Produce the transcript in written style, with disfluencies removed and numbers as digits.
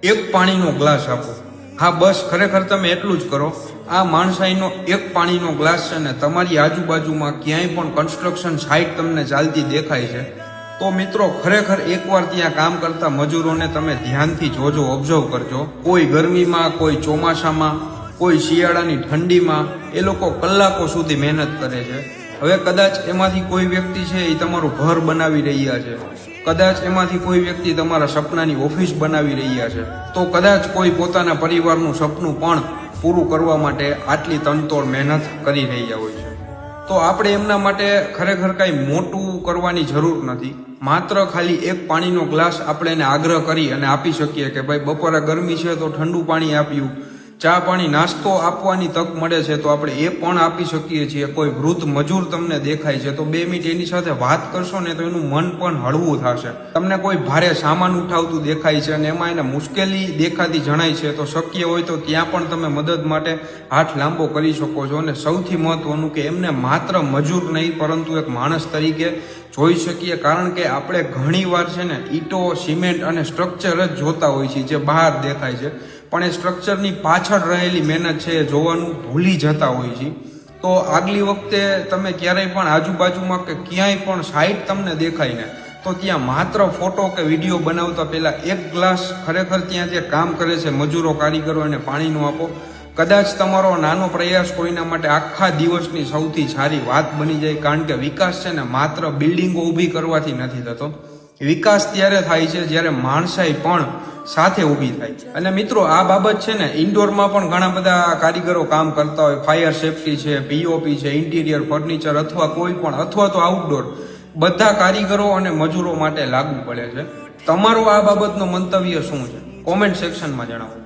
એક પાણીનો ગ્લાસ આપો। હા બસ ખરેખર તમે એટલું જ કરો। આ માણસાઈનો એક પાણીનો ગ્લાસ છે ને તમારી આજુબાજુમાં ક્યાંય પણ કન્સ્ટ્રક્શન સાઇટ તમને ચાલતી દેખાય છે તો મિત્રો ખરેખર એકવાર ત્યાં કામ કરતા મજૂરોને તમે ધ્યાનથી જોજો, ઓબ્ઝર્વ કરજો। કોઈ ગરમીમાં, કોઈ ચોમાસામાં, કોઈ શિયાળાની ઠંડીમાં એ લોકો કલાકો સુધી મહેનત કરે છે। હવે કદાચ એમાંથી કોઈ વ્યક્તિ છે એ તમારું ઘર બનાવી રહ્યા છે, કદાચ એમાંથી કોઈ વ્યક્તિ તમારા સપનાની ઓફિસ બનાવી રહ્યા છે, તો કદાચ કોઈ પોતાના પરિવારનું સપનું પણ પૂરું કરવા માટે આટલી તનતોડ મહેનત કરી રહ્યા હોય છે। તો આપણે એમના માટે ખરેખર કાંઈ મોટું કરવાની જરૂર નથી। માત્ર ખાલી એક પાણીનો ગ્લાસ આપણે એને આગ્રહ કરી અને આપી શકીએ કે ભાઈ બપોરે ગરમી છે તો ઠંડુ પાણી આપ્યું, ચા પાણી નાસ્તો આપવાની તક મળે છે તો આપણે એ પણ આપી શકીએ છીએ। કોઈ વૃદ્ધ મજૂર તમને દેખાય છે તો 2 મિનિટ એની સાથે વાત કરશો ને તો એનું મન પણ હળવું થશે। તમને કોઈ ભારે સામાન ઉઠાવતું દેખાય છે અને એમાં એને મુશ્કેલી દેખાતી જણાય છે તો શક્ય હોય તો ત્યાં પણ તમે મદદ માટે હાથ લાંબો કરી શકો છો। અને સૌથી મહત્વનું કે એમને માત્ર મજૂર નહીં પરંતુ એક માણસ તરીકે જોઈ શકીએ, કારણ કે આપણે ઘણીવાર છે ને ઈંટો, સિમેન્ટ અને સ્ટ્રક્ચર જ જોતા હોય છે જે બહાર દેખાય છે, પણ એ સ્ટ્રક્ચરની પાછળ રહેલી મહેનત છે એ જોવાનું ભૂલી જતા હોય છે। તો આગલી વખતે તમે ક્યારેય પણ આજુબાજુમાં કે ક્યાંય પણ સાઇટ તમને દેખાય ને તો ત્યાં માત્ર ફોટો કે વિડીયો બનાવતા પહેલા એક ગ્લાસ ખરેખર ત્યાં જે કામ કરે છે મજૂરો, કારીગરો એને પાણીનું આપો। કદાચ તમારો નાનો પ્રયાસ કોઈના માટે આખા દિવસની સૌથી સારી વાત બની જાય, કારણ કે વિકાસ છે ને માત્ર બિલ્ડિંગો ઊભી કરવાથી નથી થતો। વિકાસ ત્યારે થાય છે જ્યારે માણસાઈ પણ સાથે ઊભી થાય। અને મિત્રો આ બાબત છે ને ઇન્ડોરમાં પણ ઘણા બધા કારીગરો કામ કરતા હોય, ફાયર સેફટી છે, પીઓપી છે, ઇન્ટિરિયર ફર્નિચર અથવા કોઈ પણ, અથવા તો આઉટડોર, બધા કારીગરો અને મજૂરો માટે લાગુ પડે છે। તમારો આ બાબતનો મંતવ્ય શું છે? કોમેન્ટ સેક્શનમાં જણાવો।